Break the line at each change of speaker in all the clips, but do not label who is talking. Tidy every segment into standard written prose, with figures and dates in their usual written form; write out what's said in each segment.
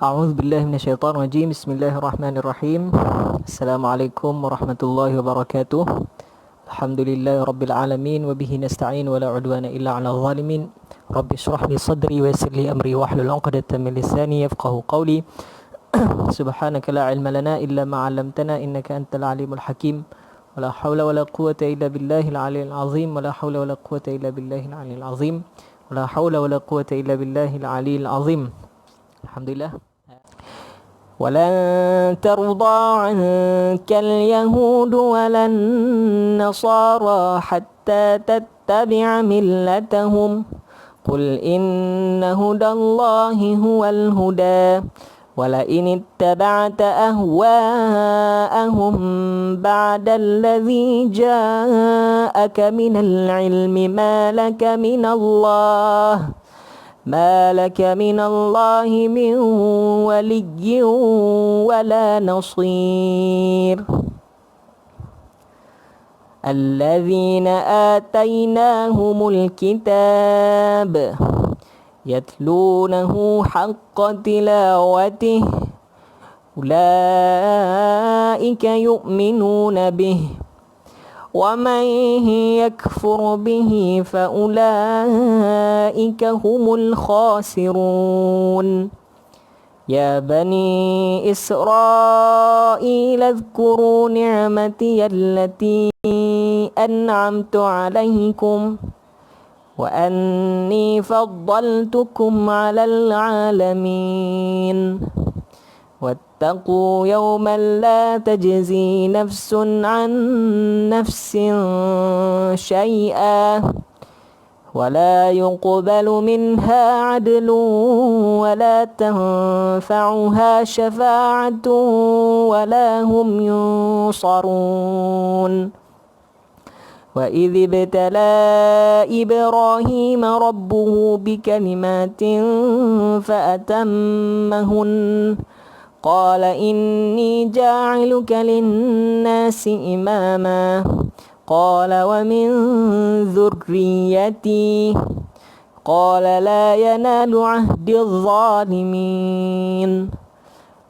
A'udzu billahi minasyaitonir rajim. Bismillahirrahmanirrahim. Assalamualaikum warahmatullahi wabarakatuh. Alhamdulillahi rabbil alamin wa bihi nasta'in wa la 'udwana illa 'alal zalimin. Rabbi shrah li sadri wa yassir li amri wahlul 'uqdatam min lisani yafqahu qawli. Subhanaka la 'ilma lana illa ma 'allamtana innaka antal alimul hakim. Wa la haula wa la quwwata illa billahil 'aliyyil 'azim. Wa la haula wa la quwwata illa billahil 'aliyyil 'azim. Wa la haula wa la quwwata illa billahil 'aliyyil 'azim. Alhamdulillah. ولن ترضى عنك اليهود ولا النصارى حتى تتبع ملتهم قل إن هدى الله هو الهدى ولئن اتبعت أهواءهم بعد الذي جاءك من العلم ما لك من الله من ولي ولا نصير الذين آتيناهم الكتاب يتلونه حق تلاوته أولئك يؤمنون به ومن يكفر به فأولئك هم الخاسرون يا بني إسرائيل اذكروا نعمتي التي أنعمت عليكم وأني فضلتكم على العالمين واتقوا يوما لا تجزي نفس عن نفس شيئا ولا يقبل منها عدل ولا تنفعها شفاعة ولا هم ينصرون وإذ ابتلى إبراهيم ربه بكلمات فأتمهن قال إني جاعلك للناس إماما قال ومن ذريتي قال لا ينال عهد الظالمين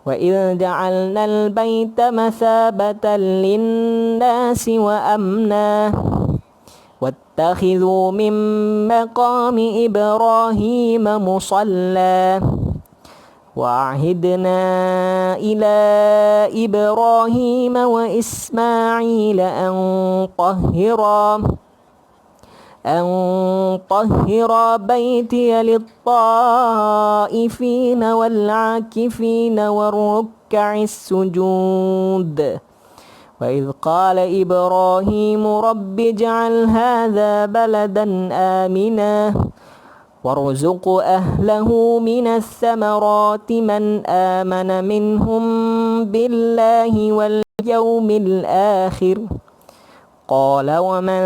وإذ جعلنا البيت مثابة للناس وأمنا واتخذوا من مقام إبراهيم مصلى وعهدنا إلى إبراهيم وإسماعيل أن طهر بيتي للطائفين والعاكفين والركع السجود وإذ قال إبراهيم رب اجعل هذا بلدا آمنا وارزق أهله من الثمرات من آمن منهم بالله واليوم الآخر قال ومن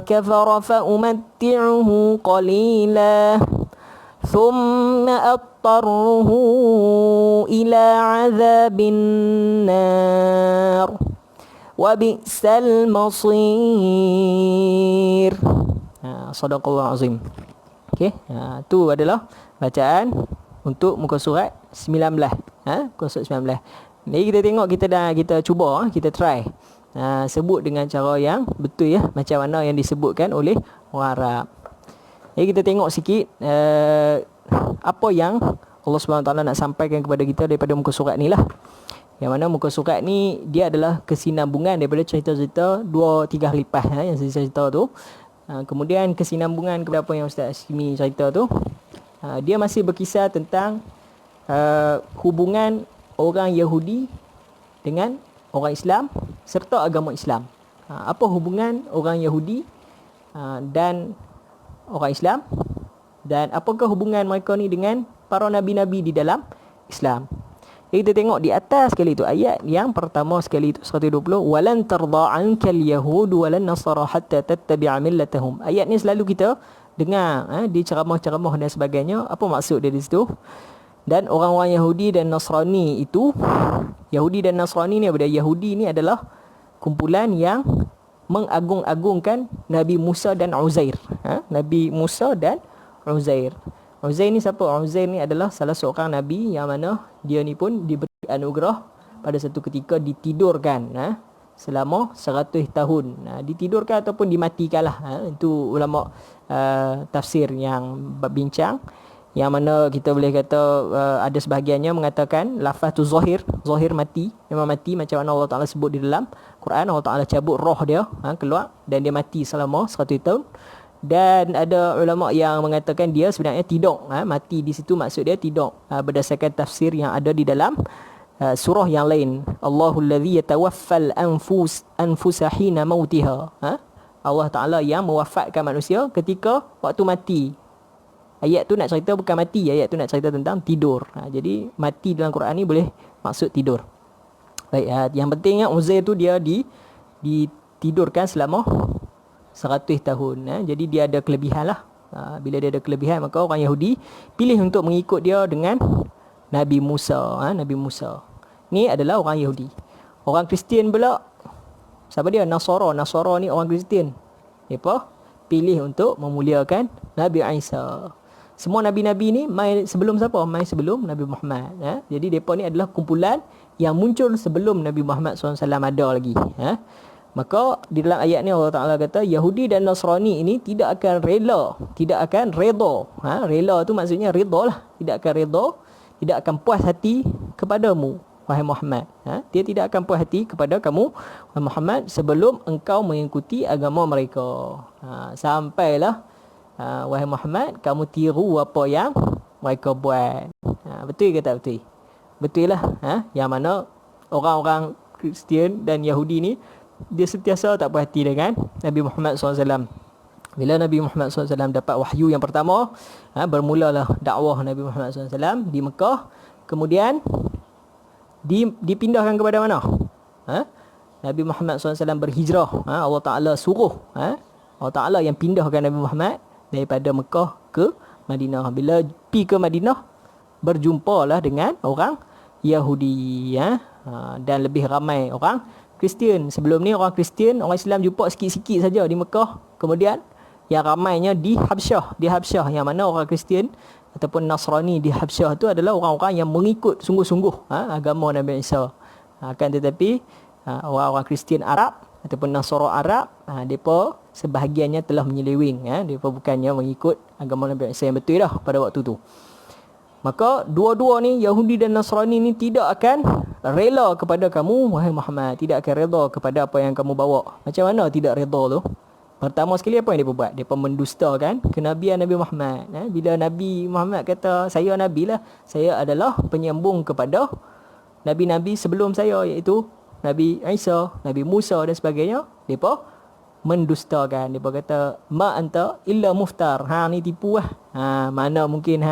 كفر فأمتعه قليلا ثم أضطره إلى عذاب النار وبئس المصير. صدق الله العظيم. Okey, tu adalah bacaan untuk muka surat 19. Muka surat 19. Jadi kita tengok, kita cuba, kita try sebut dengan cara yang betul ya, macam mana yang disebutkan oleh orang Arab. Jadi kita tengok sikit apa yang Allah SWT nak sampaikan kepada kita daripada muka surat ni lah. Yang mana muka surat ni dia adalah kesinambungan daripada cerita-cerita 2-3 hari lepas yang saya cerita tu. Kemudian kesinambungan kepada apa yang Ustaz Hashimi cerita tu, dia masih berkisar tentang hubungan orang Yahudi dengan orang Islam serta agama Islam. Apa hubungan orang Yahudi dan orang Islam, dan apakah hubungan mereka ni dengan para nabi-nabi di dalam Islam. Jadi kita tengok di atas sekali tu, ayat yang pertama sekali tu 120, walan tarda ankal yahud walan nasara hatta tattabi'a millatahum. Ayat ni selalu kita dengar di ceramah-ceramah dan sebagainya. Apa maksud dia di situ? Dan orang-orang Yahudi dan Nasrani itu, Yahudi dan Nasrani ni, Yahudi ni adalah kumpulan yang mengagung-agungkan Nabi Musa dan Uzair. Nabi Musa dan Uzair. Uzair ni siapa? Uzair ni adalah salah seorang Nabi yang mana dia ni pun diberi anugerah pada satu ketika ditidurkan selama 100 tahun. Ditidurkan ataupun dimatikan lah. Itu ulama tafsir yang bincang, yang mana kita boleh kata ada sebahagiannya mengatakan lafaz tu zahir mati, memang mati macam mana Allah Ta'ala sebut di dalam Quran. Allah Ta'ala cabut roh dia keluar dan dia mati selama 100 tahun. Dan ada ulama yang mengatakan dia sebenarnya tidur, mati di situ maksud dia tidur, berdasarkan tafsir yang ada di dalam surah yang lain. Allahul ladzi yatawaffal anfusa hina mautiha. Allah Ta'ala yang mewafatkan manusia ketika waktu mati. Ayat tu nak cerita bukan mati, ayat tu nak cerita tentang tidur. Jadi mati dalam Quran ni boleh maksud tidur. Baik, yang pentingnya Uzair tu dia ditidurkan selama 100 tahun. Jadi dia ada kelebihan lah. Bila dia ada kelebihan, maka orang Yahudi pilih untuk mengikut dia dengan Nabi Musa. Nabi Musa ni adalah orang Yahudi. Orang Kristian pula, siapa dia? Nasara ni orang Kristian. Mereka pilih untuk memuliakan Nabi Isa. Semua Nabi-Nabi ni mai sebelum siapa? Mai sebelum Nabi Muhammad. Jadi mereka ni adalah kumpulan yang muncul sebelum Nabi Muhammad SAW ada lagi. Maka di dalam ayat ni Allah Ta'ala kata Yahudi dan Nasrani ini tidak akan rela, tidak akan redha. Rela tu maksudnya redha lah. Tidak akan redha, tidak akan puas hati kepadamu, wahai Muhammad. Dia tidak akan puas hati kepada kamu, wahai Muhammad, sebelum engkau mengikuti agama mereka. Sampailah, wahai Muhammad, kamu tiru apa yang mereka buat. Betul ke tak betul? Betul lah. Yang mana orang-orang Kristian dan Yahudi ni, dia sentiasa tak puas hati dengan Nabi Muhammad SAW. Bila Nabi Muhammad SAW dapat wahyu yang pertama, bermulalah dakwah Nabi Muhammad SAW di Mekah. Kemudian dipindahkan kepada mana? Nabi Muhammad SAW berhijrah. Allah Ta'ala suruh. Allah Ta'ala yang pindahkan Nabi Muhammad daripada Mekah ke Madinah. Bila pergi ke Madinah, berjumpalah dengan orang Yahudi. Dan lebih ramai orang Kristian. Sebelum ni orang Kristian, orang Islam jumpa sikit-sikit saja di Mekah. Kemudian yang ramainya di Habsyah. Di Habsyah, yang mana orang Kristian ataupun Nasrani di Habsyah tu adalah orang-orang yang mengikut sungguh-sungguh agama Nabi Isa. Akan tetapi orang-orang Kristian Arab ataupun Nasara Arab, mereka sebahagiannya telah menyeleweng. Mereka bukannya mengikut agama Nabi Isa yang betul dah pada waktu tu. Maka dua-dua ni, Yahudi dan Nasrani ni, tidak akan rela kepada kamu, wahai Muhammad. Tidak akan rela kepada apa yang kamu bawa. Macam mana tidak rela tu? Pertama sekali apa yang dia buat? Dia mendustakan kenabian Nabi Muhammad. Bila Nabi Muhammad kata, saya Nabi lah, saya adalah penyambung kepada Nabi-Nabi sebelum saya, iaitu Nabi Isa, Nabi Musa dan sebagainya. Dia mendustakan. Dia kata, ma anta illa muftar. Ni tipu lah. Mana mungkin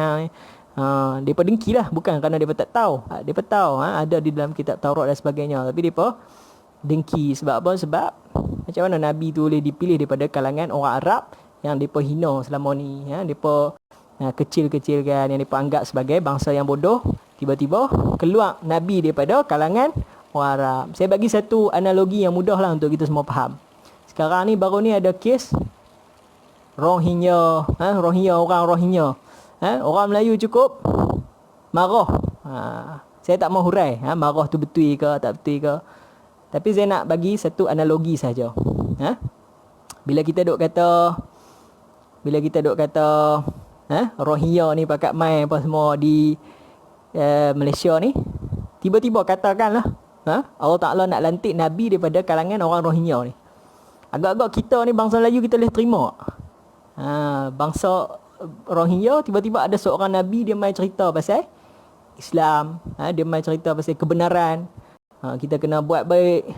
mereka dengki lah. Bukan kerana mereka tak tahu. Mereka tahu ada di dalam kitab Taurat dan sebagainya. Tapi mereka dengki. Sebab apa? Sebab macam mana Nabi tu boleh dipilih daripada kalangan orang Arab yang mereka hina selama ni. Mereka kecil-kecilkan, yang mereka anggap sebagai bangsa yang bodoh. Tiba-tiba keluar Nabi daripada kalangan orang Arab. Saya bagi satu analogi yang mudah lah untuk kita semua faham. Sekarang ni baru ni ada kes Rohingya. Orang Rohingya. Orang Melayu cukup marah. Saya tak mau hurai marah tu betul ke tak betul ke. Tapi saya nak bagi satu analogi saja. Bila kita duk kata Rohingya ni pakat main apa semua di Malaysia ni, tiba-tiba katakanlah Allah Ta'ala nak lantik Nabi daripada kalangan orang Rohingya ni. Agak-agak kita ni bangsa Melayu, kita boleh terima. Bangsa Rohingya, tiba-tiba ada seorang Nabi, dia main cerita pasal Islam, dia main cerita pasal kebenaran, kita kena buat baik,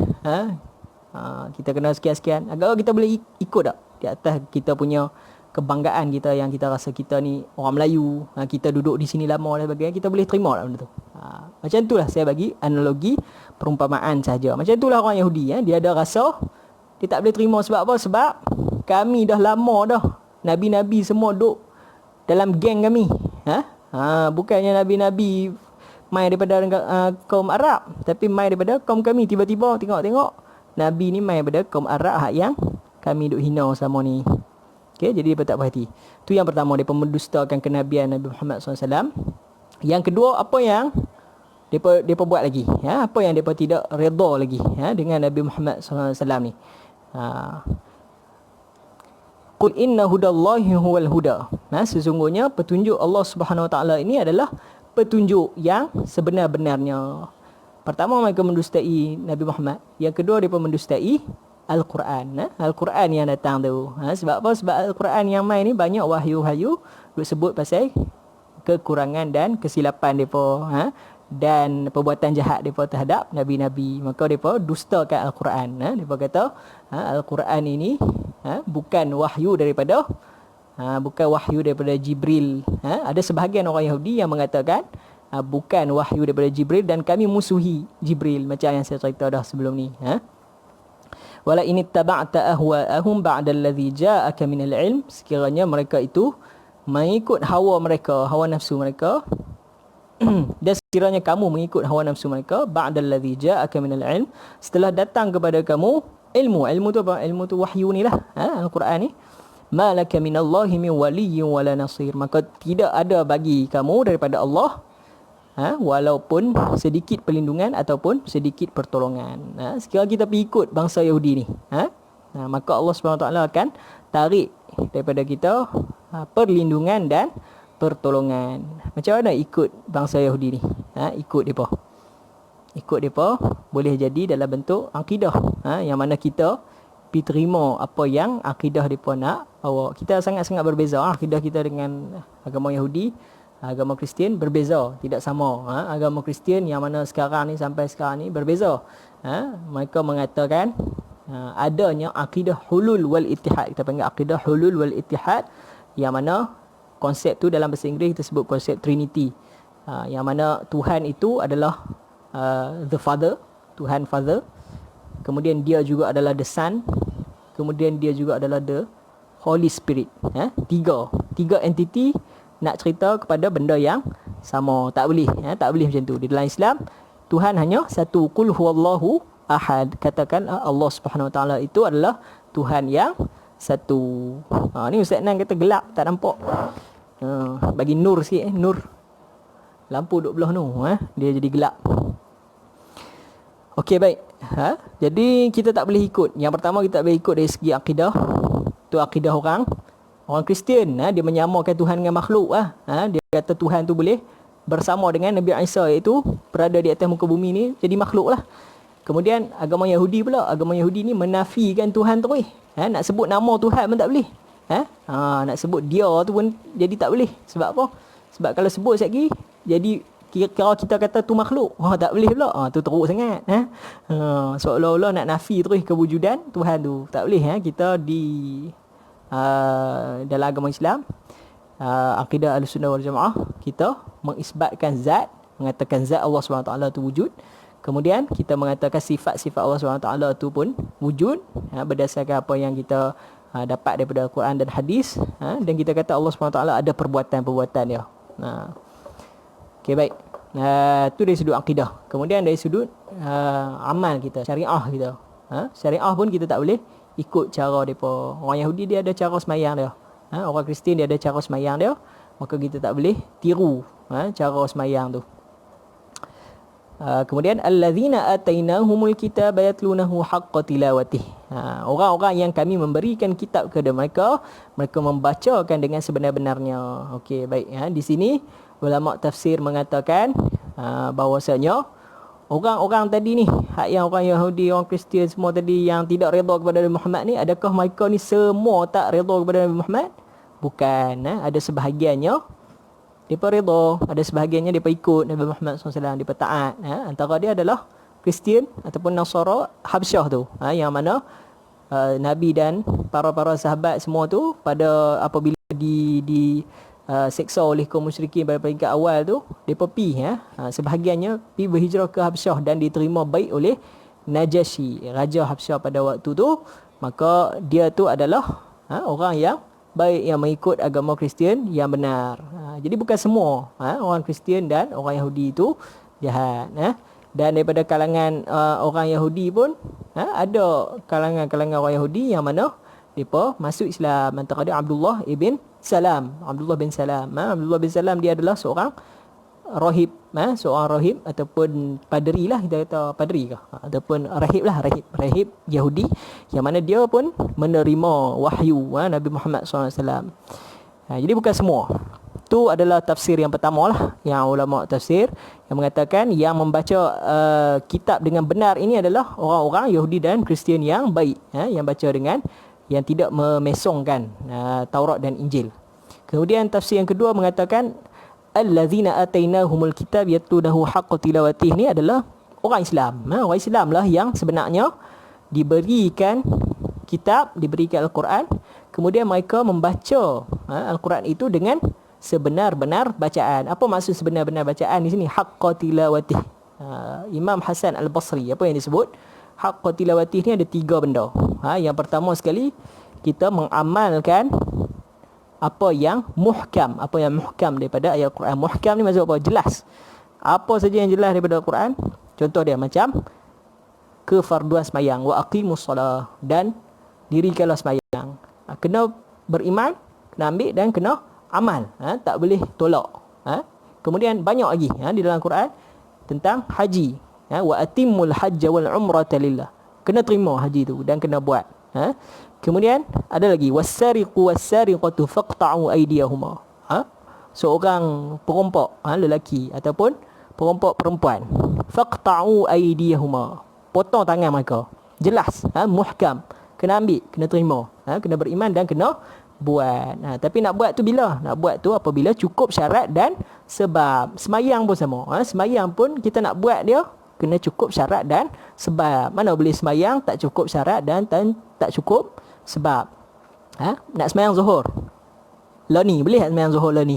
kita kena sekian-sekian. Agak-agak kita boleh ikut tak di atas kita punya kebanggaan kita, yang kita rasa kita ni orang Melayu, kita duduk di sini lama dan sebagainya. Kita boleh terima tak benda tu? Macam itulah saya bagi analogi perumpamaan saja. Macam itulah orang Yahudi, dia ada rasa dia tak boleh terima. Sebab apa? Sebab kami dah lama dah, Nabi-Nabi semua duduk dalam geng kami. Bukannya Nabi-Nabi main daripada kaum Arab, tapi main daripada kaum kami. Tiba-tiba tengok Nabi ni mai daripada kaum Arab hak yang kami duk hina sama ni. Okey, jadi depa tak berhati. Tu yang pertama, depa mendustakan kenabian Nabi Muhammad SAW. Yang kedua, apa yang depa buat lagi, ya, apa yang depa tidak redha lagi, ya, dengan Nabi Muhammad SAW ni. Qul inna hudallahi huwal huda. Sesungguhnya petunjuk Allah Subhanahu Wa Taala ini adalah petunjuk yang sebenar-benarnya. Pertama, mereka mendustai Nabi Muhammad. Yang kedua, mereka mendustai Al-Quran. Al-Quran yang datang tu. Sebab apa? Sebab Al-Quran yang main ni banyak wahyu-wahyu duk sebut pasal kekurangan dan kesilapan mereka, dan perbuatan jahat mereka terhadap Nabi-Nabi. Maka mereka dustakan Al-Quran. Mereka kata Al-Quran ini bukan wahyu daripada Jibril. Ada sebahagian orang Yahudi yang mengatakan bukan wahyu daripada Jibril dan kami musuhi Jibril, macam yang saya cerita dah sebelum ni. Wala in ittaba'ta ahwa'ahum ba'da alladhi ja'aka minal ilm, sekiranya mereka itu mengikut hawa nafsu mereka dan sekiranya kamu mengikut hawa nafsu mereka ba'da alladhi ja'aka minal ilm, setelah datang kepada kamu ilmu tu apa? Ilmu tu wahyu ni lah, Al-Quran ni. Malaka minallahi min waliyyin wala nasir, maka tidak ada bagi kamu daripada Allah walaupun sedikit perlindungan ataupun sedikit pertolongan. Sekiranya kita pergi ikut bangsa Yahudi ni, maka Allah SWT akan tarik daripada kita perlindungan dan pertolongan. Macam mana ikut bangsa Yahudi ni? Ikut mereka boleh jadi dalam bentuk akidah, yang mana kita pergi terima apa yang akidah mereka nak bawa. Kita sangat-sangat berbeza akidah kita dengan agama Yahudi. Agama Kristian berbeza, tidak sama. Agama Kristian yang mana sekarang ni sampai sekarang ni berbeza. Mereka mengatakan adanya akidah hulul wal ittihad. Kita panggil akidah hulul wal ittihad, yang mana konsep tu dalam bahasa Inggeris kita sebut konsep Trinity. Yang mana Tuhan itu adalah the Father, Tuhan Father. Kemudian dia juga adalah the Son. Kemudian dia juga adalah the Holy Spirit. Tiga entiti nak cerita kepada benda yang sama. Tak boleh macam tu. Di dalam Islam, Tuhan hanya satu. Qul huwallahu ahad. Katakan Allah Subhanahu Wa Taala itu adalah Tuhan yang satu. Ni Ustaz Nan kata gelap, tak nampak. Bagi nur sikit, nur. Lampu duk belah tu, dia jadi gelap. Okey, baik. Jadi kita tak boleh ikut. Yang pertama, kita tak boleh ikut dari segi akidah. Tu akidah orang Kristian, dia menyamakan Tuhan dengan makhluk. Dia kata Tuhan tu boleh bersama dengan Nabi Isa, iaitu berada di atas muka bumi ni, jadi makhluk lah. Kemudian agama Yahudi pula, agama Yahudi ni menafikan Tuhan terus. Nak sebut nama Tuhan pun tak boleh. Nak sebut dia tu pun jadi tak boleh. Sebab apa? Sebab kalau sebut sekali, jadi kira kita kata tu makhluk. Tak boleh pula. Tu teruk sangat. Seolah-olah nak nafi terus kewujudan Tuhan tu. Tak boleh. Kita dalam agama Islam, akidah Ahlussunnah wal Jamaah, kita mengisbatkan zat, mengatakan zat Allah SWT tu wujud. Kemudian kita mengatakan sifat-sifat Allah SWT tu pun wujud, berdasarkan apa yang kita dapat daripada Al-Quran dan hadis. Dan kita kata Allah SWT ada perbuatan-perbuatan dia. Okey, baik. Tu dari sudut akidah. Kemudian dari sudut amal kita, syariah kita. Syariah pun kita tak boleh ikut cara mereka. Orang Yahudi dia ada cara semayang dia. Orang Kristian dia ada cara semayang dia. Maka kita tak boleh tiru cara semayang tu. Kemudian allazina atainahumul kitaba yatlunahu haqqa tilawatih. Orang-orang yang kami memberikan kitab kepada mereka, mereka membacakan dengan sebenar-benarnya. Okey, baik. Di sini ulama tafsir mengatakan bahawasanya orang-orang tadi ni, yang orang Yahudi, orang Kristian semua tadi yang tidak redha kepada Nabi Muhammad ni, adakah mereka ni semua tak redha kepada Nabi Muhammad? Bukan. Ada sebahagiannya mereka redha, ada sebahagiannya mereka ikut Nabi Muhammad SAW, mereka taat. Antara dia adalah Kristian ataupun Nasara Habsyah tu, yang mana Nabi dan para sahabat semua tu pada apabila seksa oleh kaum musyrikin pada peringkat awal tu, mereka pergi sebahagiannya pergi berhijrah ke Habsyah dan diterima baik oleh Najasyi, Raja Habsyah pada waktu tu. Maka dia tu adalah orang yang baik, yang mengikut agama Kristian yang benar. Jadi bukan semua orang Kristian dan orang Yahudi itu jahat. Dan daripada kalangan orang Yahudi pun ada kalangan-kalangan orang Yahudi yang mana mereka masuk Islam. Antara dia Abdullah bin Salam. Abdullah bin Salam. Abdullah bin Salam dia adalah seorang rahib, seorang rahib ataupun padri lah, kita kata padri ke, ataupun rahib lah, rahib Yahudi yang mana dia pun menerima wahyu Nabi Muhammad SAW. Jadi bukan semua. Itu adalah tafsir yang pertama lah, yang ulama tafsir yang mengatakan yang membaca kitab dengan benar ini adalah orang-orang Yahudi dan Kristian yang baik, yang baca dengan, yang tidak memesongkan Taurat dan Injil. Kemudian tafsir yang kedua mengatakan allazina atainahumul kitab yatlunahu haqqa tilawatih, ni adalah orang Islam. Orang Islam lah yang sebenarnya diberikan kitab, diberikan Al-Quran, kemudian mereka membaca Al-Quran itu dengan sebenar-benar bacaan. Apa maksud sebenar-benar bacaan di sini? Haqqa tilawatih. Imam Hasan Al-Basri, apa yang disebut haqqa tilawatih ni ada 3 benda. Yang pertama sekali, kita mengamalkan apa yang muhkam daripada ayat Al-Quran. Muhkam ni maksud apa? Jelas. Apa saja yang jelas daripada Al-Quran. Contoh dia macam kefarduan semayang, wa aqimus solah, dan dirikanlah semayang. Kena beriman, kena ambil dan kena amal, tak boleh tolak. Kemudian banyak lagi di dalam Quran tentang haji, wa atimmul hajja wal umrata lillah, kena terima haji tu dan kena buat. Kemudian ada lagi wasariqu wasariqatu faqta'u aydiyahuma. Seorang perompak lelaki ataupun perompak perempuan, faqta'u aydiyahuma, potong tangan mereka. Jelas, muhkam, kena ambil, kena terima, kena beriman dan kena buat. Tapi nak buat tu bila? Nak buat tu apabila cukup syarat dan sebab. Semayang pun sama. Semayang pun kita nak buat dia kena cukup syarat dan sebab. Mana boleh semayang tak cukup syarat dan tak cukup sebab. Nak semayang zuhur, lah ni boleh tak semayang zuhur lah ni?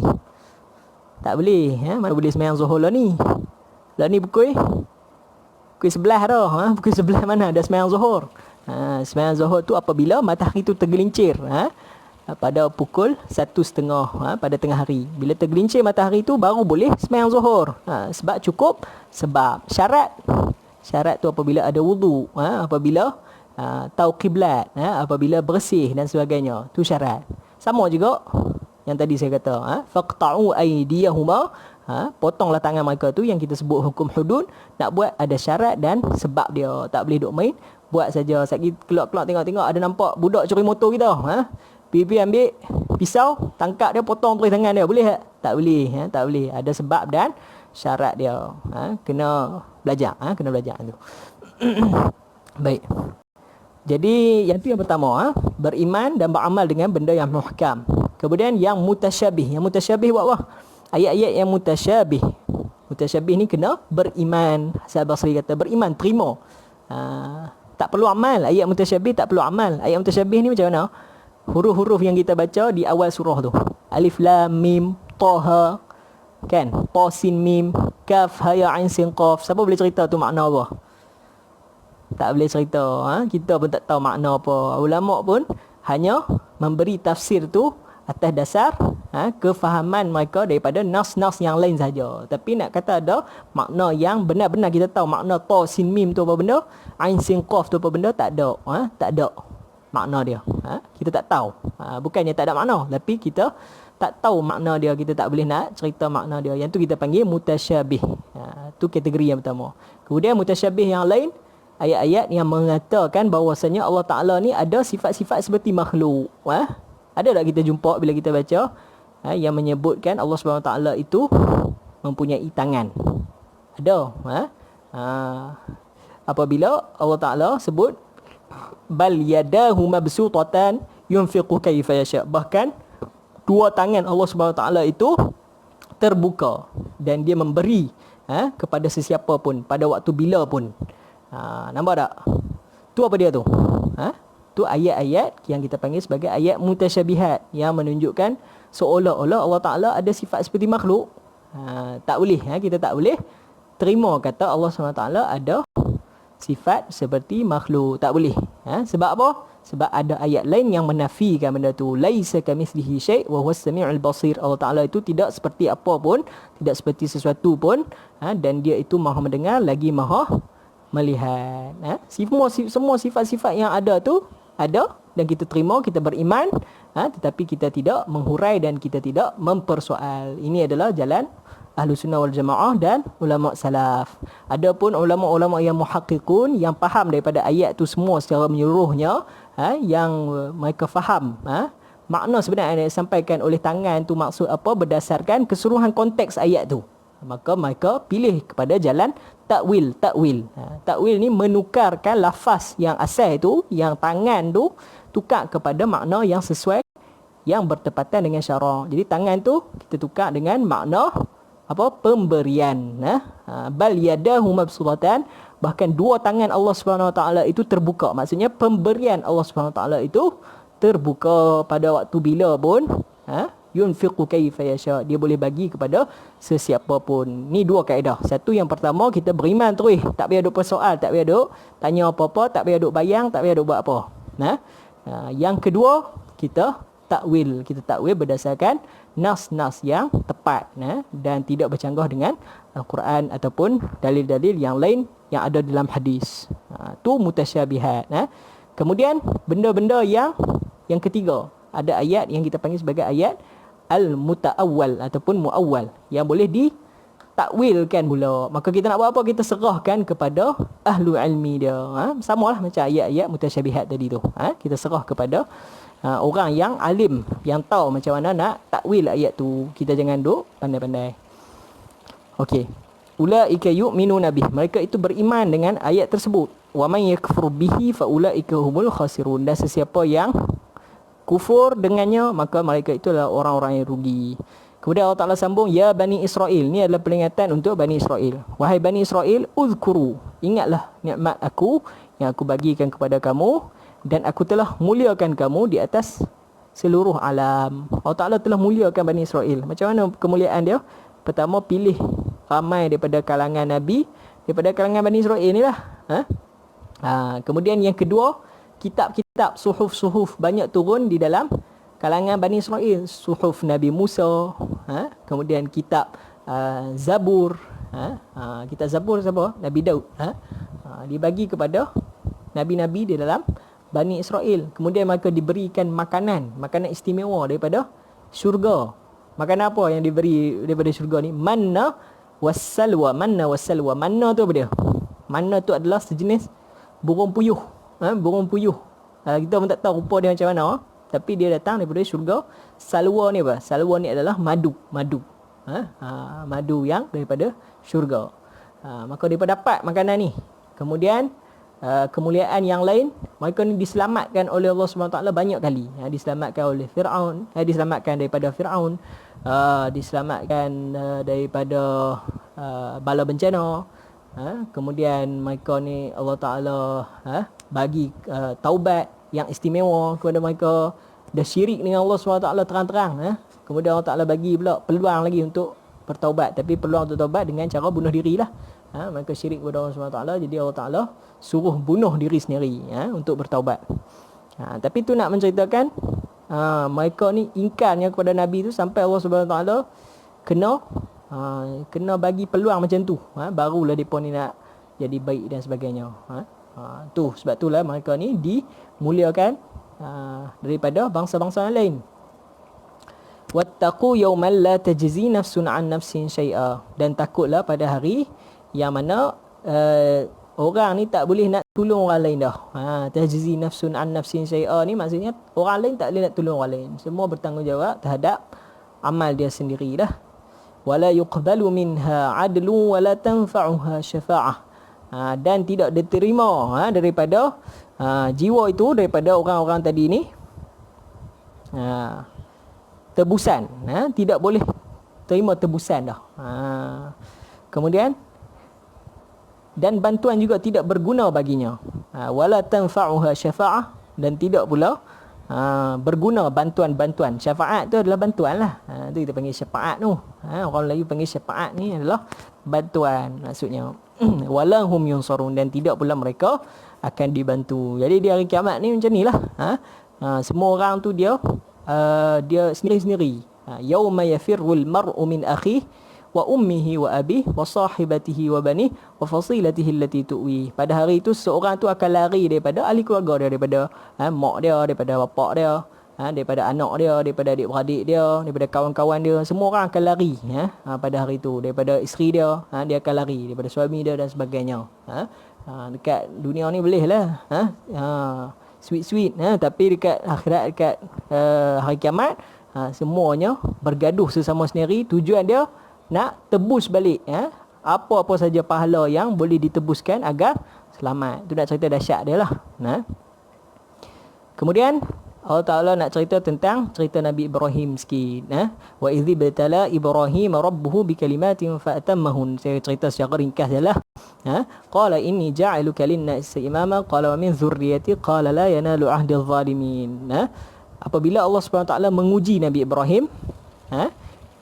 Tak boleh. Mana boleh semayang zuhur lah ni? Lah ni pukul 11 dah. Pukul 11 mana dah semayang zuhur? Semayang zuhur tu apabila matahari tu tergelincir pada pukul 1.30 pada tengah hari. Bila tergelincir matahari tu baru boleh semayang zuhur. Sebab cukup sebab. Syarat tu apabila ada wudu, apabila tahu kiblat, apabila bersih dan sebagainya. Tu syarat. Sama juga yang tadi saya kata, faqta'u aydiyahuma, potonglah tangan mereka tu, yang kita sebut hukum hudud. Nak buat ada syarat dan sebab dia. Tak boleh duk main buat saja. Sekali keluar-keluar tengok-tengok ada nampak budak curi motor kita, pergi ambil pisau, tangkap dia, potong terus tangan dia. Boleh tak? Tak boleh. Tak boleh. Ada sebab dan syarat dia. Kena belajar. Kena belajar tu. Baik. Jadi yang tu yang pertama, beriman dan beramal dengan benda yang muhkam. Kemudian yang mutasyabih. Yang mutasyabih buat apa? Ayat-ayat yang mutasyabih. Mutasyabih ni kena beriman. Hasan Basri kata beriman, terima. Tak perlu amal. Ayat mutasyabih tak perlu amal. Ayat mutasyabih ni macam mana? Huruf-huruf yang kita baca di awal surah tu. Alif lam mim taha, kan? Ta sin mim kaf ha ya ain sin qaf. Siapa boleh cerita tu makna apa? Tak boleh cerita. Kita pun tak tahu makna apa. Ulama pun hanya memberi tafsir tu atas dasar kefahaman mereka daripada nas-nas yang lain saja. Tapi nak kata ada makna yang benar-benar kita tahu makna ta sin mim tu apa benda, ain sin qaf tu apa benda, tak ada. Tak ada makna dia. Kita tak tahu. Bukannya tak ada makna, tapi kita tak tahu makna dia. Kita tak boleh nak cerita makna dia. Yang tu kita panggil mutasyabih. Tu kategori yang pertama. Kemudian mutasyabih yang lain, ayat-ayat yang mengatakan bahawasanya Allah Ta'ala ni ada sifat-sifat seperti makhluk. Ada tak kita jumpa bila kita baca yang menyebutkan Allah SWT itu mempunyai tangan? Ada. Apabila Allah Ta'ala sebut bal yadahu mabsutatan yunfiqu kaifa yasha, bahkan dua tangan Allah SWT itu terbuka dan dia memberi kepada sesiapa pun pada waktu bila pun. Nampak tak? Tu apa dia tu? Tu ayat-ayat yang kita panggil sebagai ayat mutasyabihat, yang menunjukkan seolah-olah Allah Ta'ala ada sifat seperti makhluk. Tak boleh. Kita tak boleh terima kata Allah SWT ada sifat seperti makhluk. Tak boleh. Sebab apa? Sebab ada ayat lain yang menafikan benda tu. Laisa kamitslihi syai' wa huwas samiul basir. Allah Taala itu tidak seperti apa pun, tidak seperti sesuatu pun, dan dia itu Maha mendengar lagi Maha melihat. Semua sifat-sifat yang ada tu ada dan kita terima, kita beriman, tetapi kita tidak menghurai dan kita tidak mempersoal. Ini adalah jalan Ahlus Sunnah wal Jamaah dan ulama salaf. Adapun ulama-ulama yang muhaqqiqun yang faham daripada ayat tu semua secara menyeluruhnya, yang mereka faham makna sebenarnya yang disampaikan oleh tangan tu maksud apa berdasarkan keseluruhan konteks ayat tu, maka mereka pilih kepada jalan takwil. Takwil ni menukarkan lafaz yang asal tu, yang tangan tu, tukar kepada makna yang sesuai, yang bertepatan dengan syarak. Jadi tangan tu kita tukar dengan makna apa? Pemberian. Bal yadahu mabsutatan, bahkan dua tangan Allah Subhanahu Wa Taala itu terbuka. Maksudnya pemberian Allah Subhanahu Wa Taala itu terbuka pada waktu bila pun, yunfiqu kaifa yasha, dia boleh bagi kepada sesiapa pun. Ni dua kaedah. Satu, yang pertama, kita beriman terus, tak payah duk persoal, tak payah duk tanya apa-apa, tak payah duk bayang, tak payah duk buat apa. Yang kedua, kita takwil berdasarkan nas-nas yang tepat, dan tidak bercanggah dengan Al-Quran ataupun dalil-dalil yang lain yang ada dalam hadis. Tu mutasyabihat. Kemudian benda-benda yang ketiga, ada ayat yang kita panggil sebagai ayat al-muta'awwal ataupun mu'awwal, yang boleh ditakwilkan pula. Maka kita nak buat apa? Kita serahkan kepada ahlu ilmi dia. Samalah macam ayat-ayat mutasyabihat tadi tu. Kita serah kepada orang yang alim, yang tahu macam mana nak takwil ayat tu. Kita jangan duk pandai-pandai. Okey. Ulaika yu'minuna bih, mereka itu beriman dengan ayat tersebut. Wa may yakfur bihi fa ulaika humul khasirun, dan sesiapa yang kufur dengannya, maka mereka itu adalah orang-orang yang rugi. Kemudian Allah Ta'ala sambung, ya Bani Israel. Ini adalah peringatan untuk Bani Israel. Wahai Bani Israel, uzkuru, ingatlah nikmat aku yang aku bagikan kepada kamu, dan aku telah muliakan kamu di atas seluruh alam. Allah Ta'ala telah muliakan Bani Israel. Macam mana kemuliaan dia? Pertama, pilih ramai daripada kalangan Nabi, daripada kalangan Bani Israel ni lah. Kemudian yang kedua, kitab-kitab, suhuf-suhuf banyak turun di dalam kalangan Bani Israel. Suhuf Nabi Musa, kemudian kitab Zabur. Kitab Zabur siapa? Nabi Daud. Dibagi kepada Nabi-Nabi di dalam Bani Israel. Kemudian mereka diberikan makanan istimewa daripada syurga. Makanan apa yang diberi daripada syurga ni? Manna wassalwa. Manna tu apa dia? Manna tu adalah sejenis burung puyuh. Burung puyuh. Kita pun tak tahu rupa dia macam mana, tapi dia datang daripada syurga. Salwa ni apa? Salwa ni adalah madu. Madu yang daripada syurga. Maka mereka dapat makanan ni. Kemudian kemuliaan yang lain, mereka ni diselamatkan oleh Allah SWT banyak kali. Diselamatkan oleh Fir'aun, diselamatkan daripada Fir'aun, diselamatkan daripada bala bencana. Kemudian mereka ni Allah Ta'ala bagi taubat yang istimewa kepada mereka. Dah syirik dengan Allah SWT terang-terang, kemudian Allah Ta'ala bagi pula peluang lagi untuk bertaubat. Tapi peluang untuk taubat dengan cara bunuh diri lah. Mereka syirik kepada Allah SWT, jadi Allah Ta'ala suruh bunuh diri sendiri untuk bertaubat. Tapi tu nak menceritakan mereka ni ingkarnya kepada Nabi tu sampai Allah SWT kena bagi peluang macam tu, barulah mereka ni nak jadi baik dan sebagainya. Tu sebab itulah mereka ni dimuliakan daripada bangsa-bangsa yang lain. Wattaqu yawman la tajzi nafsun an nafsin syai'a, dan takutlah pada hari yang mana orang ni tak boleh nak tolong orang lain dah. Tajzi nafsun an nafsin syai'a ni maksudnya orang lain tak boleh nak tolong orang lain. Semua bertanggungjawab terhadap amal dia sendiri dah. Wala yuqbalu minha adlu wala tanfa'uha syafa'ah. Dan tidak diterima daripada jiwa itu, daripada orang-orang tadi ni tebusan. Tidak boleh terima tebusan dah. Kemudian dan bantuan juga tidak berguna baginya. Wala tanfa'uha syafa'ah, dan tidak pula berguna bantuan-bantuan. Syafaat tu adalah bantuan lah. Tu kita panggil syafaat tu. Orang Melayu panggil syafaat ni adalah bantuan maksudnya. Walahum yunsarun, dan tidak pula mereka akan dibantu. Jadi di hari kiamat ni macam nilah. Semua orang tu dia sendiri-sendiri. Yauma yafirrul mar'u min akhihi wa ummihi wa abihi wa sahibatihi wa banihi wa fasilatihi allati tuwi. Pada hari itu seorang tu akan lari daripada ahli keluarga dia, daripada mak dia, daripada bapak dia, daripada anak dia, daripada adik-beradik dia, daripada kawan-kawan dia. Semua orang akan lari pada hari itu. Daripada isteri dia, dia akan lari, daripada suami dia dan sebagainya. Dekat dunia ni boleh lah sweet-sweet, tapi dekat akhirat, dekat hari kiamat, semuanya bergaduh sesama sendiri. Tujuan dia nak tebus balik apa-apa saja pahala yang boleh ditebuskan agar selamat. Itu nak cerita dahsyat dia lah. Kemudian Allah Ta'ala nak cerita tentang cerita Nabi Ibrahim sikit. Wa idh ibtala Ibrahim rabbuhu bikalimatin fa'atammahun. Saya cerita secara ringkas je lah. Qala inni ja'aluka lin-nasi imama qala wa min dhurriyyati qala la yanalu ahdiz zalimin. Apabila Allah SWT menguji Nabi Ibrahim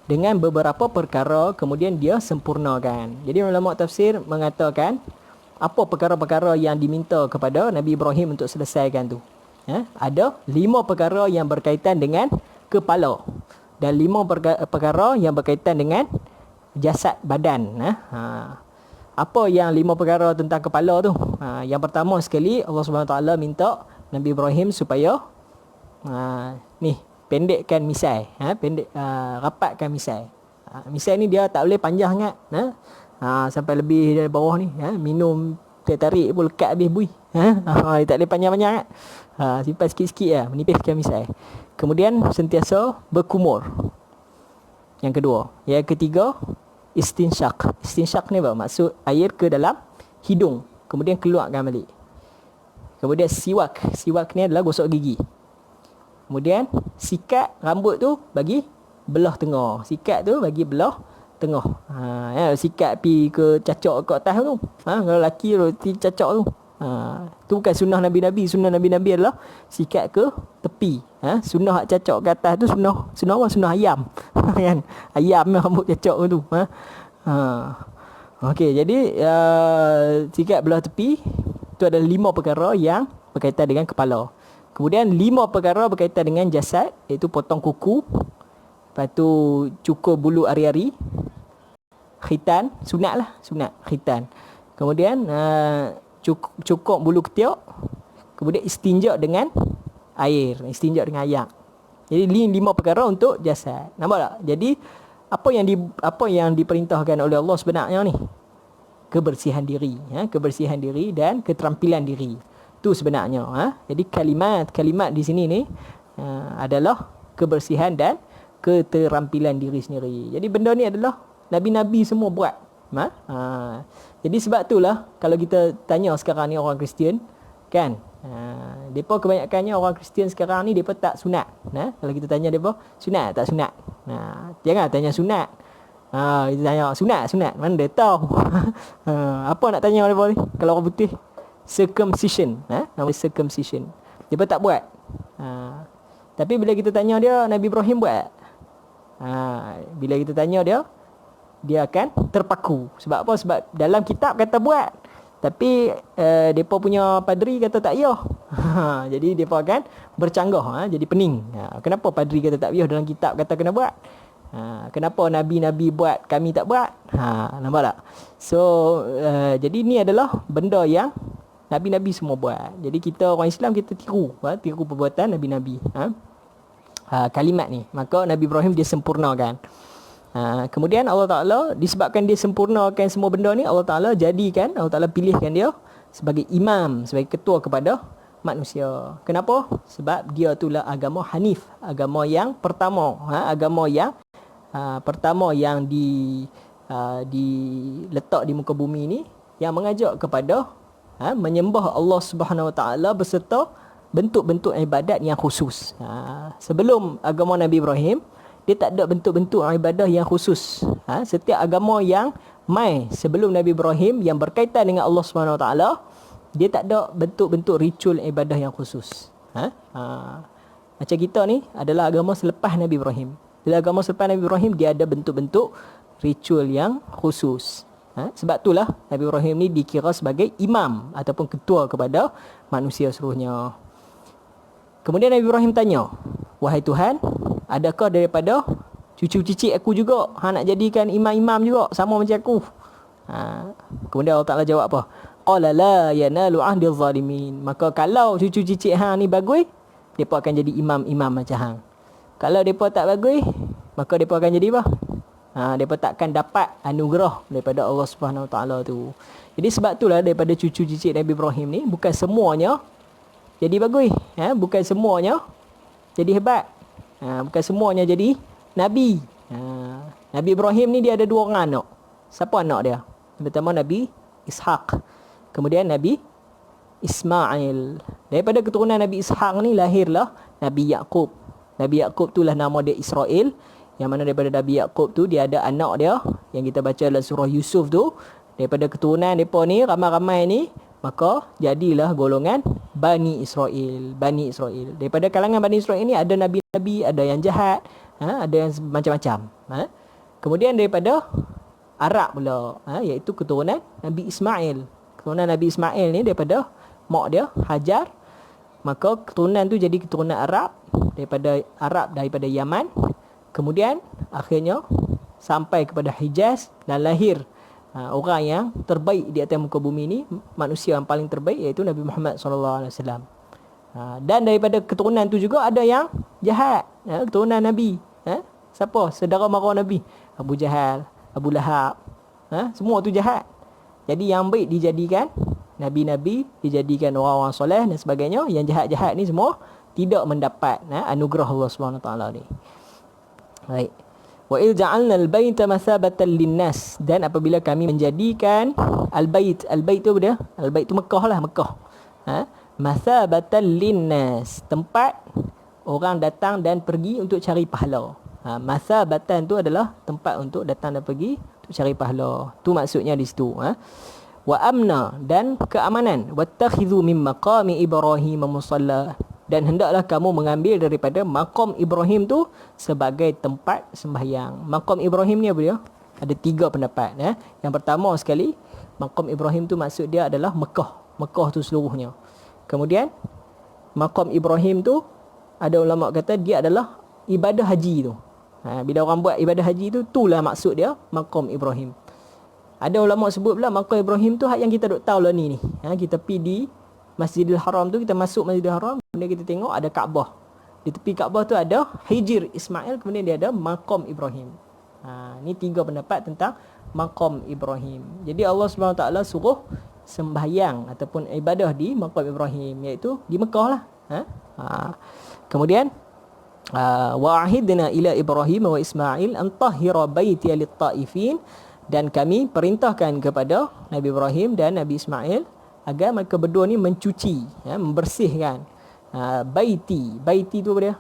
dengan beberapa perkara, kemudian dia sempurnakan. Jadi ulama tafsir mengatakan apa perkara-perkara yang diminta kepada Nabi Ibrahim untuk selesaikan tu. Ada 5 perkara yang berkaitan dengan kepala dan 5 perkara yang berkaitan dengan jasad badan. Apa yang 5 perkara tentang kepala tu? Yang pertama sekali, Allah SWT minta Nabi Ibrahim supaya pendekkan misai, rapatkan misai. Misai ni dia tak boleh panjang sangat, sampai lebih dari bawah ni, minum tarik pun lekat habis bui. Dia tak boleh panjang-panjang sangat. Simpan sikit-sikit lah, menipiskan misai. Kemudian sentiasa berkumur. Yang kedua. Yang ketiga, istinsyak. Istinsyak ni apa? Maksud air ke dalam hidung, kemudian keluarkan balik. Kemudian siwak. Siwak ni adalah gosok gigi. Kemudian sikat rambut tu bagi belah tengah. Sikat tu bagi belah tengah. Sikat pi ke cacak ke atas tu. Kalau lelaki roti cacak tu. Tu bukan sunnah Nabi-Nabi. Sunnah Nabi-Nabi adalah sikat ke tepi. Sunnah hak cacak ke atas tu sunnah apa? Sunnah ayam. Kan? Ayam yang rambut cacak tu. Okey, jadi sikat belah tepi tu ada 5 perkara yang berkaitan dengan kepala. Kemudian 5 perkara berkaitan dengan jasad, iaitu potong kuku, lepas tu cukur bulu ari-ari, khitan, sunat khitan. Kemudian cukur bulu ketiak, kemudian istinja dengan air, istinja dengan air. Jadi 5 perkara untuk jasad. Nampak tak? Jadi apa yang diperintahkan oleh Allah sebenarnya ni? Kebersihan diri, kebersihan diri dan keterampilan diri. Itu sebenarnya. Jadi kalimat di sini ni adalah kebersihan dan keterampilan diri sendiri. Jadi benda ni adalah Nabi-Nabi semua buat. Jadi sebab itulah kalau kita tanya sekarang ni orang Kristian, kan, mereka kebanyakannya orang Kristian sekarang ni mereka tak sunat. Kalau kita tanya mereka sunat tak sunat, jangan tanya sunat. Kita tanya sunat mana dia tahu. Apa nak tanya mereka ni? Kalau orang putih, circumcision, nama circumcision, dia tak buat. Tapi bila kita tanya dia, Nabi Ibrahim buat. Bila kita tanya dia akan terpaku. Sebab apa? Sebab dalam kitab kata buat, tapi depa punya padri kata tak payah. Jadi depa akan bercanggah, jadi pening. Kenapa padri kata tak payah, dalam kitab kata kena buat? Kenapa Nabi-Nabi buat, kami tak buat? Nampak tak? So jadi ni adalah benda yang Nabi-Nabi semua buat. Jadi kita orang Islam, kita tiru perbuatan Nabi-Nabi. Kalimat ni, maka Nabi Ibrahim dia sempurnakan. Kemudian Allah Ta'ala, disebabkan dia sempurnakan semua benda ni, Allah Ta'ala pilihkan dia sebagai imam, sebagai ketua kepada manusia. Kenapa? Sebab dia itulah agama Hanif, agama yang pertama, agama yang pertama yang diletak di muka bumi ni, yang mengajak kepada menyembah Allah Subhanahu Wa Taala beserta bentuk-bentuk ibadat yang khusus. Sebelum agama Nabi Ibrahim, dia tak ada bentuk-bentuk ibadah yang khusus. Setiap agama yang mai sebelum Nabi Ibrahim yang berkaitan dengan Allah Subhanahu Wa Taala, dia tak ada bentuk-bentuk ritual ibadah yang khusus. Macam kita ni adalah agama selepas Nabi Ibrahim. Bila agama selepas Nabi Ibrahim, dia ada bentuk-bentuk ritual yang khusus. Sebab itulah Nabi Ibrahim ni dikira sebagai imam ataupun ketua kepada manusia seluruhnya. Kemudian Nabi Ibrahim tanya, wahai Tuhan, adakah daripada cucu cicit aku juga nak jadikan imam-imam juga sama macam aku? Kemudian Allah Ta'ala jawab apa? Qala la yanalu ahdi zalimin. Maka kalau cucu cicit hang ni bagus, depa akan jadi imam-imam macam hang. Kalau depa tak bagus, maka depa akan jadi apa? Depa takkan dapat anugerah daripada Allah Subhanahu Wa Taala tu. Jadi sebab itulah daripada cucu cicit Nabi Ibrahim ni bukan semuanya jadi bagus, bukan semuanya jadi hebat, bukan semuanya jadi nabi. Nabi Ibrahim ni dia ada 2 orang anak. Siapa anak dia? Yang pertama Nabi Ishaq, kemudian Nabi Ismail. Daripada keturunan Nabi Ishaq ni lahirlah Nabi Yaqub. Nabi Yaqub itulah nama dia Israel. Yang mana daripada Nabi Yaqub tu dia ada anak dia yang kita baca dalam surah Yusuf tu. Daripada keturunan mereka ni ramai-ramai ni, maka jadilah golongan Bani Israel. Bani Israel. Daripada kalangan Bani Israel ni ada nabi-nabi, ada yang jahat, ada yang macam-macam. Kemudian daripada Arab pula, iaitu keturunan Nabi Ismail. Keturunan Nabi Ismail ni daripada mak dia Hajar. Maka keturunan tu jadi keturunan Arab, daripada Yaman. Kemudian akhirnya sampai kepada Hijaz dan lahir orang yang terbaik di atas muka bumi ni, manusia yang paling terbaik, iaitu Nabi Muhammad SAW. Dan daripada keturunan tu juga ada yang jahat, keturunan Nabi. Siapa? Saudara mara Nabi, Abu Jahal, Abu Lahab, semua tu jahat. Jadi yang baik dijadikan Nabi-Nabi, dijadikan orang-orang soleh dan sebagainya. Yang jahat-jahat ni semua tidak mendapat anugerah Allah SWT ni. Baik. Wa il ja'alna al-baita mathabatan lin-nas, dan apabila kami menjadikan al-bait tu apa dia? Al-bait tu Mekah lah, Mekah. Mathabatan lin-nas, tempat orang datang dan pergi untuk cari pahala. Mathabatan tu adalah tempat untuk datang dan pergi untuk cari pahala. Tu maksudnya di situ. Wa amna, dan keamanan. Wattakhidhu min maqami Ibrahim musalla, dan hendaklah kamu mengambil daripada maqam Ibrahim tu sebagai tempat sembahyang. Maqam Ibrahim ni apa dia? Ada 3 pendapat. Yang pertama sekali, maqam Ibrahim tu maksud dia adalah Mekah. Mekah tu seluruhnya. Kemudian maqam Ibrahim tu ada ulama kata dia adalah ibadah haji tu. Bila orang buat ibadah haji tu, itulah maksud dia maqam Ibrahim. Ada ulama sebut pula maqam Ibrahim tu hak yang kita duk tahu lah ni. Kita pergi di Masjidil Haram tu, kita masuk Masjidil Haram, kemudian kita tengok ada Kaabah. Di tepi Kaabah tu ada Hijr Ismail, kemudian dia ada maqam Ibrahim. Ni 3 pendapat tentang maqam Ibrahim. Jadi Allah SWT suruh sembahyang ataupun ibadah di maqam Ibrahim, iaitu di Mekah lah. Kemudian wa ahidna ila Ibrahim wa Ismail an tahhira baiti lit-taifin, dan kami perintahkan kepada Nabi Ibrahim dan Nabi Ismail agar mereka berdua ni mencuci, membersihkan baiti tu apa dia?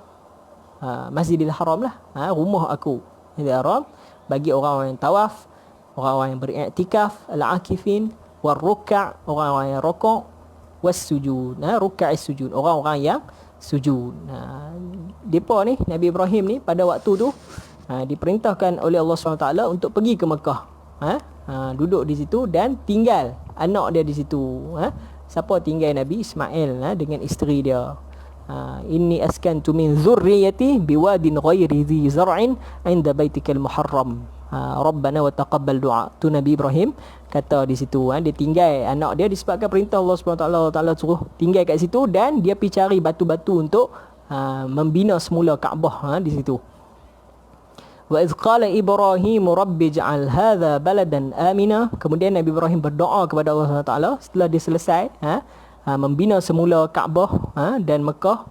Masjidil Haram lah, rumah aku, Masjidil Haram, bagi orang-orang yang tawaf, orang-orang yang beriktikaf, al-akifin, war-ruk'a, orang-orang yang rukuk, was-sujud, ruk'a'is sujud, orang-orang yang sujud. Depa ni, Nabi Ibrahim ni pada waktu tu diperintahkan oleh Allah SWT untuk pergi ke Mekah. Duduk di situ dan tinggal anak dia di situ. Siapa tinggal? Nabi Ismail dengan isteri dia. Inni askantu min zurriyati biwadin ghairi dhi zar'in 'inda baitikal muharram. Rabbana wa taqabbal du'a. Tu Nabi Ibrahim kata di situ. Dia tinggal anak dia disebabkan perintah Allah SWT. Allah Taala suruh tinggal kat situ, dan dia pergi cari batu-batu untuk membina semula Kaabah di situ. Wa idh qala Ibrahim rabbi ij'al hadha baladan amina. Kemudian Nabi Ibrahim berdoa kepada Allah SWT setelah dia selesai membina semula Kaabah dan Mekah.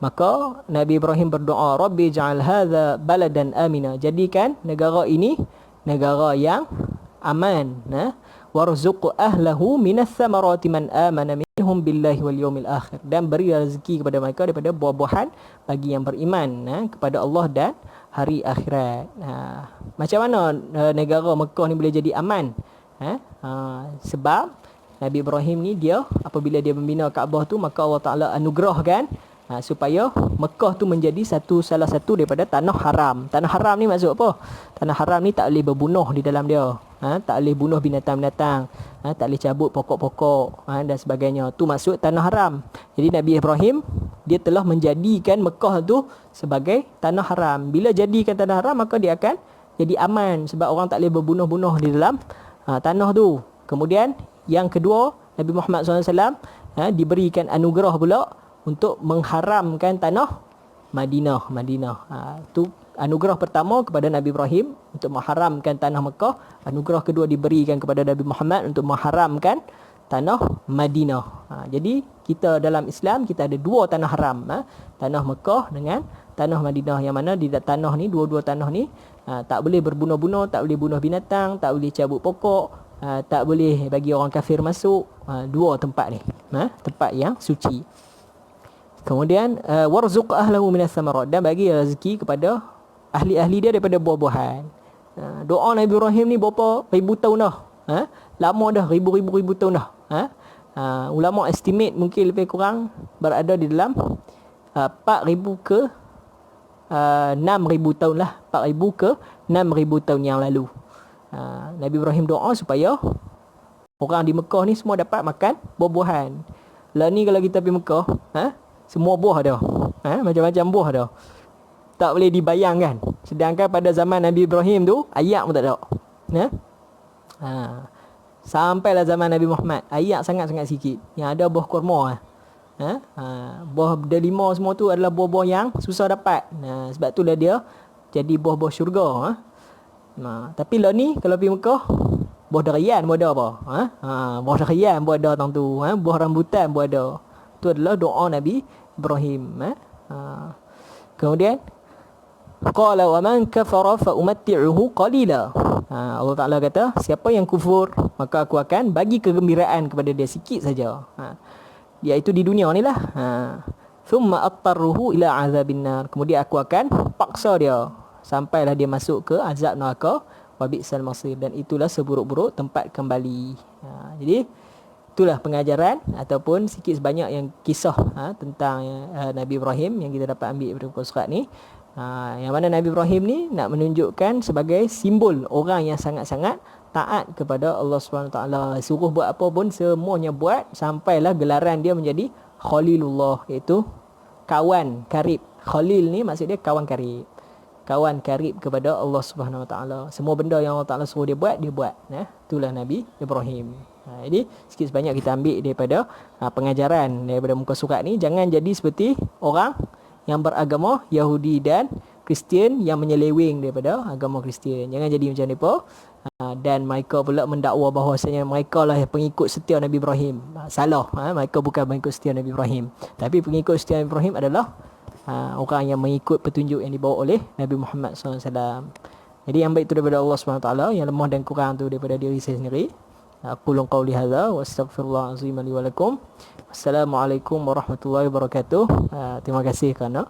Maka Nabi Ibrahim berdoa, rabbi ij'al hadha baladan amina, jadikan negara ini negara yang aman. Warzuq ahlahu minas samarati man amana minhum billahi wal yawmil akhir, dan beri rezeki kepada mereka daripada buah-buahan bagi yang beriman kepada Allah dan hari akhirat. Macam mana negara Mekah ni boleh jadi aman? Sebab Nabi Ibrahim ni dia apabila dia membina Kaabah tu, maka Allah Taala anugerahkan supaya Mekah tu menjadi salah satu daripada tanah haram. Tanah haram ni maksud apa? Tanah haram ni tak boleh berbunuh di dalam dia. Tak boleh bunuh binatang-binatang, tak boleh cabut pokok-pokok, dan sebagainya. Tu maksud tanah haram. Jadi Nabi Ibrahim dia telah menjadikan Mekah tu sebagai tanah haram. Bila jadikan tanah haram, maka dia akan jadi aman sebab orang tak boleh berbunuh-bunuh di dalam tanah tu. Kemudian yang kedua, Nabi Muhammad SAW diberikan anugerah pula untuk mengharamkan tanah Madinah. Tu anugerah pertama kepada Nabi Ibrahim untuk mengharamkan tanah Mekah. Anugerah kedua diberikan kepada Nabi Muhammad untuk mengharamkan tanah Madinah. Jadi kita dalam Islam kita ada dua tanah haram, tanah Mekah dengan tanah Madinah, yang mana di tanah ni, dua-dua tanah ni tak boleh berbunuh-bunuh, tak boleh bunuh binatang, tak boleh cabut pokok, tak boleh bagi orang kafir masuk. Dua tempat ni, tempat yang suci. Kemudian warzuq ahlahu minas samarat, dan bagi rezeki kepada ahli-ahli dia daripada buah-buahan. Doa Nabi Ibrahim ni berapa ribu tahun dah. Lama dah, ribu tahun dah. Ulama estimate mungkin lebih kurang berada di dalam 4,000 ke 6,000 tahun lah. 4,000 ke 6,000 tahun yang lalu. Nabi Ibrahim doa supaya orang di Mekah ni semua dapat makan buah-buahan. Lah ni kalau kita pergi Mekah, semua buah ada. Macam-macam buah ada. Tak boleh dibayangkan. Sedangkan pada zaman Nabi Ibrahim tu, ayak pun tak ada. Sampailah zaman Nabi Muhammad, ayak sangat-sangat sikit. Yang ada buah kurma. Buah delima semua tu adalah buah-buah yang susah dapat. Sebab tu lah dia jadi buah-buah syurga. Tapi lah ni kalau pergi Mekah, buah durian pun ada apa? Buah durian pun ada tang tu. Buah rambutan pun ada. Itu adalah doa Nabi Ibrahim. Kemudian qala wa man kafara fa umatti'uhu qalila. Allah Taala kata, siapa yang kufur maka aku akan bagi kegembiraan kepada dia sikit saja. Iaitu di dunia ni lah. Thumma attarruhu ila azabin nar. Kemudian aku akan paksa dia sampailah dia masuk ke azab neraka, wa bi'sal masir, dan itulah seburuk-buruk tempat kembali. Jadi itulah pengajaran ataupun sikit sebanyak yang kisah tentang Nabi Ibrahim yang kita dapat ambil daripada buku surat ni. Yang mana Nabi Ibrahim ni nak menunjukkan sebagai simbol orang yang sangat-sangat taat kepada Allah SWT. Suruh buat apa pun semuanya buat, sampailah gelaran dia menjadi Khalilullah, iaitu kawan karib. Khalil ni maksud dia kawan karib. Kawan karib kepada Allah SWT. Semua benda yang Allah Taala suruh dia buat, dia buat. Itulah Nabi Ibrahim. Jadi sikit sebanyak kita ambil daripada pengajaran daripada muka surat ni. Jangan jadi seperti orang yang beragama Yahudi dan Kristian yang menyeleweng daripada agama Kristian. Jangan jadi macam mereka. Dan mereka pula mendakwa bahawasanya mereka lah pengikut setia Nabi Ibrahim. Salah. Mereka bukan pengikut setia Nabi Ibrahim, tapi pengikut setia Nabi Ibrahim adalah orang yang mengikut petunjuk yang dibawa oleh Nabi Muhammad SAW. Jadi yang baik itu daripada Allah SWT, yang lemah dan kurang tu daripada diri saya sendiri. Aqulu qawli hadza wa astaghfirullah azim li wa lakum. Assalamualaikum warahmatullahi wabarakatuh. Terima kasih kerana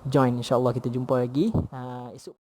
join. InsyaAllah kita jumpa lagi esok.